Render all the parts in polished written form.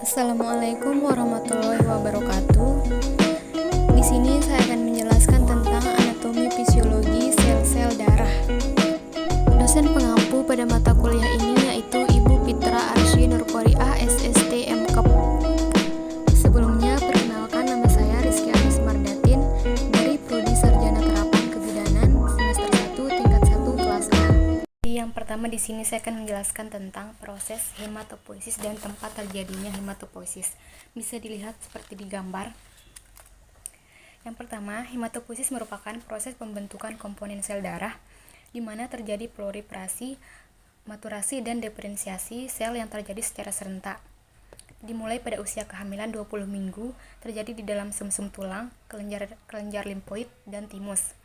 Assalamualaikum warahmatullahi wabarakatuh. Di sini saya akan menjelaskan tentang anatomi fisiologi sel-sel darah. Dosen pengampu pada mata kuliah ini yaitu Ibu Fitra Arsy Nurqoriah SST MKep. Sebelumnya perkenalkan, nama saya Rizky Anis Mardatin dari Prodi Sarjana Terapan Kebidanan semester 1 tingkat 1 kelas A. Yang pertama di sini saya akan menjelaskan tentang proses hematopoiesis dan tempat terjadinya hematopoiesis. Bisa dilihat seperti di gambar. Yang pertama, hematopoiesis merupakan proses pembentukan komponen sel darah di mana terjadi proliferasi, maturasi, dan diferensiasi sel yang terjadi secara serentak. Dimulai pada usia kehamilan 20 minggu, terjadi di dalam sumsum tulang, kelenjar limfoid, dan timus.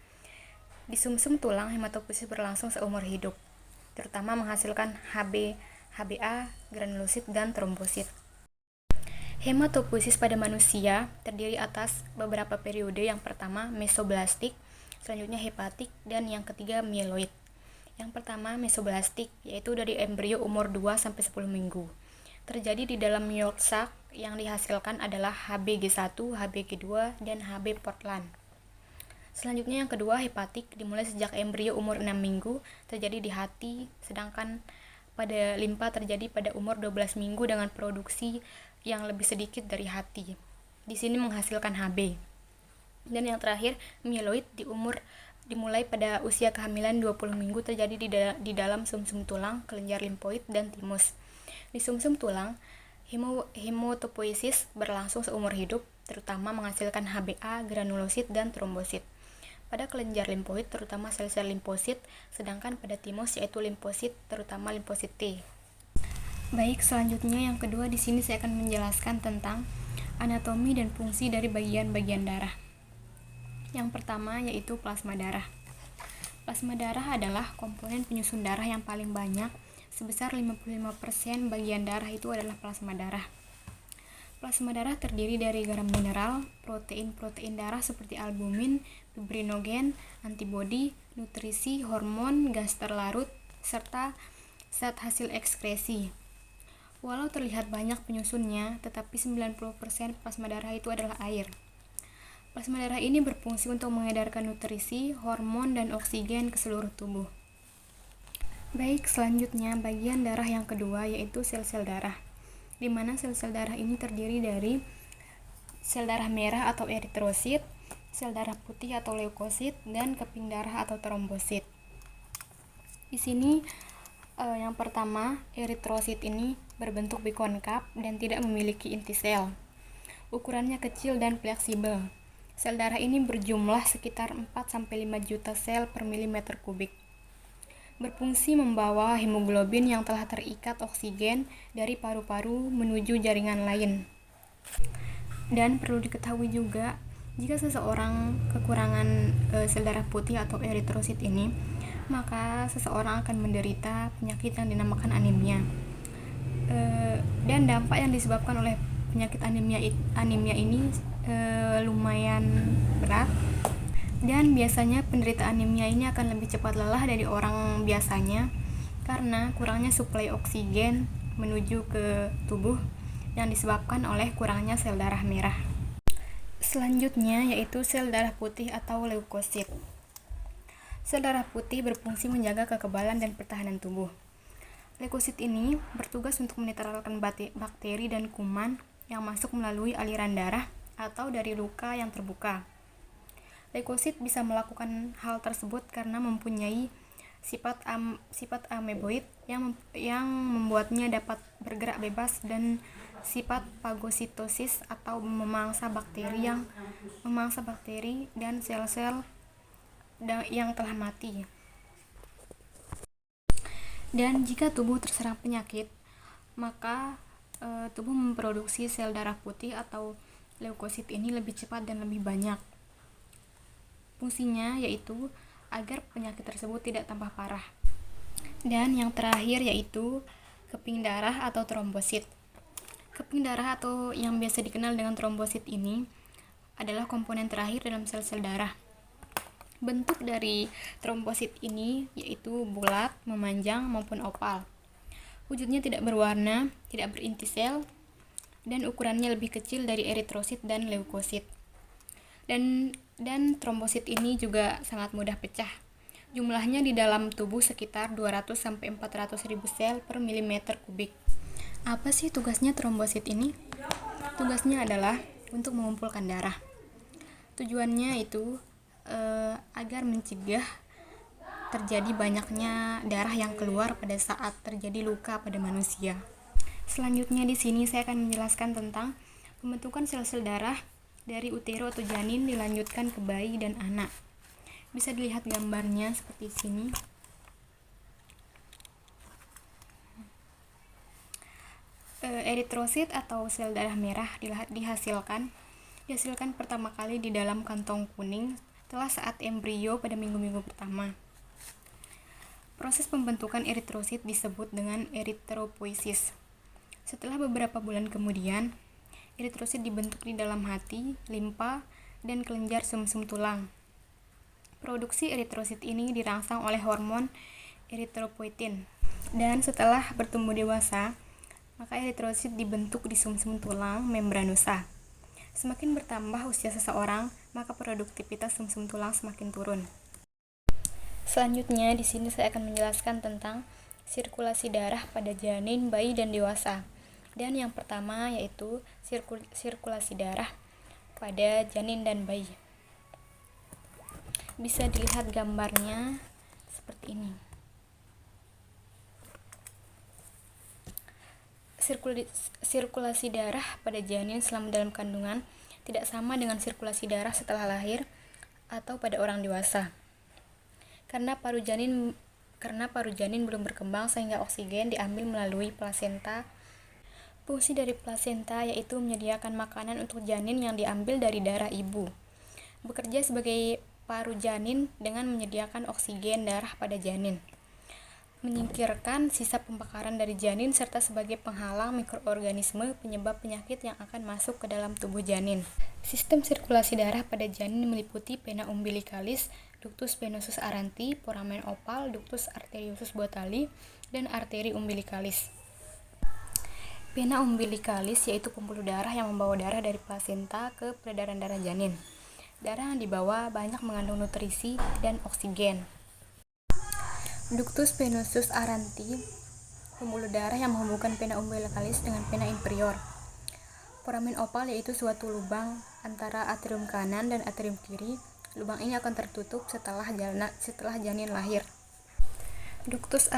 Di sumsum tulang, hematopoiesis berlangsung seumur hidup, terutama menghasilkan HbA, granulosit, dan trombosit. Hematopoiesis pada manusia terdiri atas beberapa periode. Yang pertama, mesoblastik, selanjutnya hepatik, dan yang ketiga mieloid. Yang pertama, mesoblastik, yaitu dari embrio umur 2-10 minggu. Terjadi di dalam yolk sac, yang dihasilkan adalah HbG1, HbG2, dan Hb Portland. Selanjutnya yang kedua, hepatik, dimulai sejak embrio umur 6 minggu, terjadi di hati, sedangkan pada limpa terjadi pada umur 12 minggu dengan produksi yang lebih sedikit dari hati. Di sini menghasilkan Hb. Dan yang terakhir, mieloid, dimulai pada usia kehamilan 20 minggu, terjadi di dalam sumsum tulang, kelenjar limfoid, dan timus. Di sumsum tulang, hematopoiesis berlangsung seumur hidup, terutama menghasilkan HbA, granulosit, dan trombosit. Pada kelenjar limfoid, terutama sel-sel limfosit, sedangkan pada timus yaitu limfosit, terutama limfosit T. Baik, selanjutnya yang kedua di sini saya akan menjelaskan tentang anatomi dan fungsi dari bagian-bagian darah. Yang pertama yaitu plasma darah. Plasma darah adalah komponen penyusun darah yang paling banyak, sebesar 55% bagian darah itu adalah plasma darah. Plasma darah terdiri dari garam mineral, protein darah seperti albumin, fibrinogen, antibodi, nutrisi, hormon, gas terlarut, serta zat hasil ekskresi. Walau terlihat banyak penyusunnya, tetapi 90% plasma darah itu adalah air. Plasma darah ini berfungsi untuk mengedarkan nutrisi, hormon, dan oksigen ke seluruh tubuh. Baik, selanjutnya bagian darah yang kedua yaitu sel-sel darah, di mana sel-sel darah ini terdiri dari sel darah merah atau eritrosit, sel darah putih atau leukosit, dan keping darah atau trombosit. Di sini yang pertama, eritrosit ini berbentuk bikonkav dan tidak memiliki inti sel. Ukurannya kecil dan fleksibel. Sel darah ini berjumlah sekitar 4-5 juta sel per milimeter kubik. Berfungsi membawa hemoglobin yang telah terikat oksigen dari paru-paru menuju jaringan lain. Dan perlu diketahui juga, jika seseorang kekurangan sel darah putih atau eritrosit ini, maka seseorang akan menderita penyakit yang dinamakan anemia. Dan dampak yang disebabkan oleh penyakit anemia ini lumayan berat, dan biasanya penderita anemia ini akan lebih cepat lelah dari orang biasanya karena kurangnya suplai oksigen menuju ke tubuh yang disebabkan oleh kurangnya sel darah merah. Selanjutnya yaitu sel darah putih atau leukosit. Sel darah putih berfungsi menjaga kekebalan dan pertahanan tubuh. Leukosit ini bertugas untuk menetralkan bakteri dan kuman yang masuk melalui aliran darah atau dari luka yang terbuka. Leukosit bisa melakukan hal tersebut karena mempunyai sifat ameboid yang membuatnya dapat bergerak bebas, dan sifat fagositosis atau memangsa bakteri dan sel-sel yang telah mati. Dan jika tubuh terserang penyakit, maka tubuh memproduksi sel darah putih atau leukosit ini lebih cepat dan lebih banyak. Fungsinya yaitu agar penyakit tersebut tidak tambah parah. Dan yang terakhir yaitu keping darah atau trombosit. Keping darah atau yang biasa dikenal dengan trombosit ini adalah komponen terakhir dalam sel-sel darah. Bentuk dari trombosit ini yaitu bulat, memanjang, maupun oval. Wujudnya tidak berwarna, tidak berinti sel, dan ukurannya lebih kecil dari eritrosit dan leukosit. Dan trombosit ini juga sangat mudah pecah. Jumlahnya di dalam tubuh sekitar 200-400 ribu sel per milimeter kubik. Apa sih tugasnya trombosit ini? Tugasnya adalah untuk mengumpulkan darah. Tujuannya itu agar mencegah terjadi banyaknya darah yang keluar pada saat terjadi luka pada manusia. Selanjutnya di sini saya akan menjelaskan tentang pembentukan sel-sel darah dari utero atau janin dilanjutkan ke bayi dan anak. Bisa dilihat gambarnya seperti sini. Eritrosit atau sel darah merah dihasilkan pertama kali di dalam kantong kuning setelah saat embrio pada minggu-minggu pertama. Proses pembentukan eritrosit disebut dengan eritropoiesis. Setelah beberapa bulan kemudian, eritrosit dibentuk di dalam hati, limpa, dan kelenjar sumsum tulang. Produksi eritrosit ini dirangsang oleh hormon eritropoietin. Dan setelah bertumbuh dewasa, maka eritrosit dibentuk di sumsum tulang membranosa. Semakin bertambah usia seseorang, maka produktivitas sumsum tulang semakin turun. Selanjutnya di sini saya akan menjelaskan tentang sirkulasi darah pada janin, bayi, dan dewasa. Dan yang pertama yaitu sirkulasi darah pada janin dan bayi. Bisa dilihat gambarnya seperti ini. Sirkulasi darah pada janin selama dalam kandungan tidak sama dengan sirkulasi darah setelah lahir atau pada orang dewasa. Karena paru janin belum berkembang sehingga oksigen diambil melalui plasenta. Fungsi dari plasenta yaitu menyediakan makanan untuk janin yang diambil dari darah ibu. Bekerja sebagai paru janin dengan menyediakan oksigen darah pada janin, menyingkirkan sisa pembakaran dari janin serta sebagai penghalang mikroorganisme penyebab penyakit yang akan masuk ke dalam tubuh janin. Sistem sirkulasi darah pada janin meliputi vena umbilicalis, ductus venosus aranti, foramen opal, ductus arteriosus bothali, dan arteri umbilicalis. Vena umbilicalis yaitu pembuluh darah yang membawa darah dari plasenta ke peredaran darah janin. Darah yang dibawa banyak mengandung nutrisi dan oksigen. Ductus venosus aranti, pembuluh darah yang menghubungkan vena umbilicalis dengan vena inferior. Foramen opal yaitu suatu lubang antara atrium kanan dan atrium kiri. Lubang ini akan tertutup setelah janin lahir. Ductus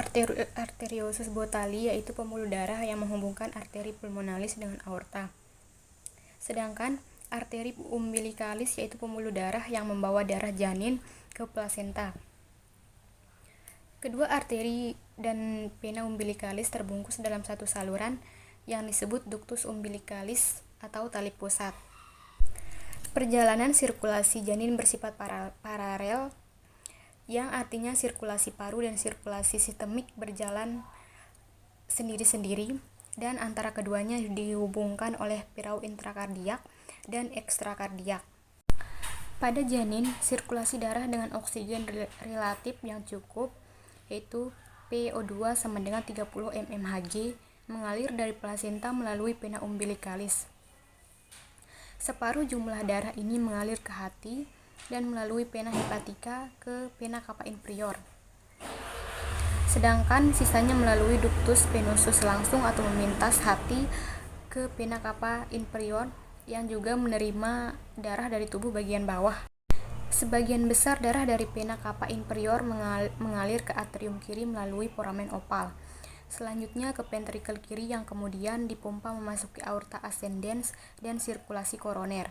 arteriosus bothali yaitu pembuluh darah yang menghubungkan arteri pulmonalis dengan aorta. Sedangkan arteri umbilicalis yaitu pembuluh darah yang membawa darah janin ke plasenta. Kedua arteri dan vena umbilicalis terbungkus dalam satu saluran yang disebut ductus umbilicalis atau tali pusat. Perjalanan sirkulasi janin bersifat paralel, yang artinya sirkulasi paru dan sirkulasi sistemik berjalan sendiri-sendiri, dan antara keduanya dihubungkan oleh pirau intrakardiak dan ekstrakardiak. Pada janin, sirkulasi darah dengan oksigen relatif yang cukup, yaitu PO2 sama dengan 30 mmHg, mengalir dari plasenta melalui vena umbilicalis. Separuh jumlah darah ini mengalir ke hati dan melalui vena hepatica ke vena cava inferior. Sedangkan sisanya melalui ductus venosus langsung atau memintas hati ke vena cava inferior yang juga menerima darah dari tubuh bagian bawah. Sebagian besar darah dari vena cava inferior mengalir ke atrium kiri melalui foramen opal. Selanjutnya ke ventrikel kiri yang kemudian dipompa memasuki aorta ascendens dan sirkulasi koroner.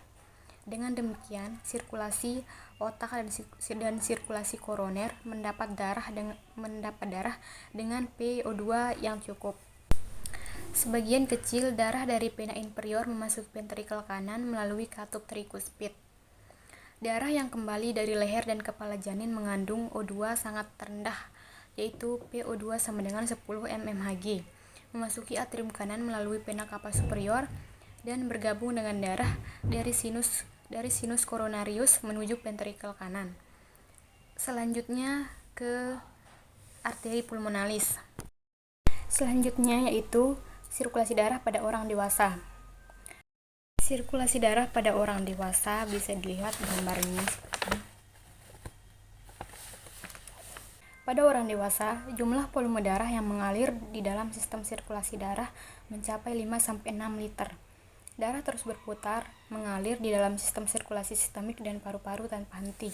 Dengan demikian, sirkulasi otak dan sirkulasi koroner mendapat darah dengan PO2 yang cukup. Sebagian kecil darah dari vena inferior memasuki ventrikel kanan melalui katup trikuspid. Darah yang kembali dari leher dan kepala janin mengandung O2 sangat rendah, yaitu PO2 sama dengan 10 mmHg, memasuki atrium kanan melalui vena cava superior dan bergabung dengan darah dari sinus coronarius menuju ventrikel kanan. Selanjutnya ke arteri pulmonalis. Selanjutnya yaitu sirkulasi darah pada orang dewasa. Sirkulasi darah pada orang dewasa bisa dilihat gambarnya. Pada orang dewasa, jumlah volume darah yang mengalir di dalam sistem sirkulasi darah mencapai 5-6 liter. Darah terus berputar, mengalir di dalam sistem sirkulasi sistemik dan paru-paru tanpa henti.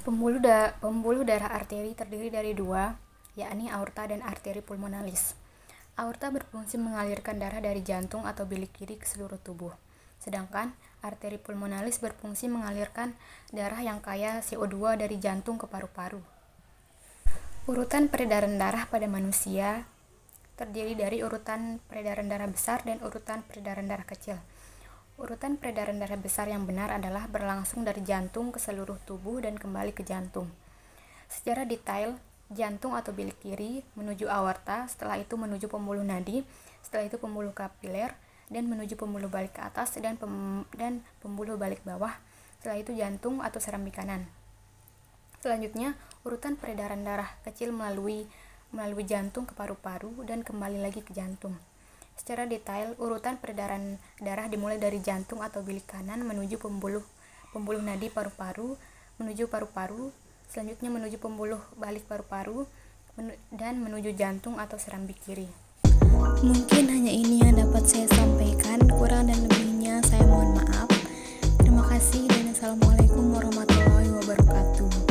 Pembuluh darah arteri terdiri dari dua, yakni aorta dan arteri pulmonalis. Aorta berfungsi mengalirkan darah dari jantung atau bilik kiri ke seluruh tubuh. Sedangkan arteri pulmonalis berfungsi mengalirkan darah yang kaya CO2 dari jantung ke paru-paru. Urutan peredaran darah pada manusia terdiri dari urutan peredaran darah besar dan urutan peredaran darah kecil. Urutan peredaran darah besar yang benar adalah berlangsung dari jantung ke seluruh tubuh dan kembali ke jantung. Secara detail, jantung atau bilik kiri menuju aorta, setelah itu menuju pembuluh nadi, setelah itu pembuluh kapiler, dan menuju pembuluh balik ke atas dan pembuluh balik bawah, setelah itu jantung atau serambi kanan. Selanjutnya, urutan peredaran darah kecil melalui jantung ke paru-paru dan kembali lagi ke jantung. Secara detail, urutan peredaran darah dimulai dari jantung atau bilik kanan menuju pembuluh nadi paru-paru, menuju paru-paru, selanjutnya menuju pembuluh balik paru-paru, dan menuju jantung atau serambi kiri. Mungkin hanya ini yang dapat saya sampaikan, kurang dan lebihnya saya mohon maaf. Terima kasih dan assalamualaikum warahmatullahi wabarakatuh.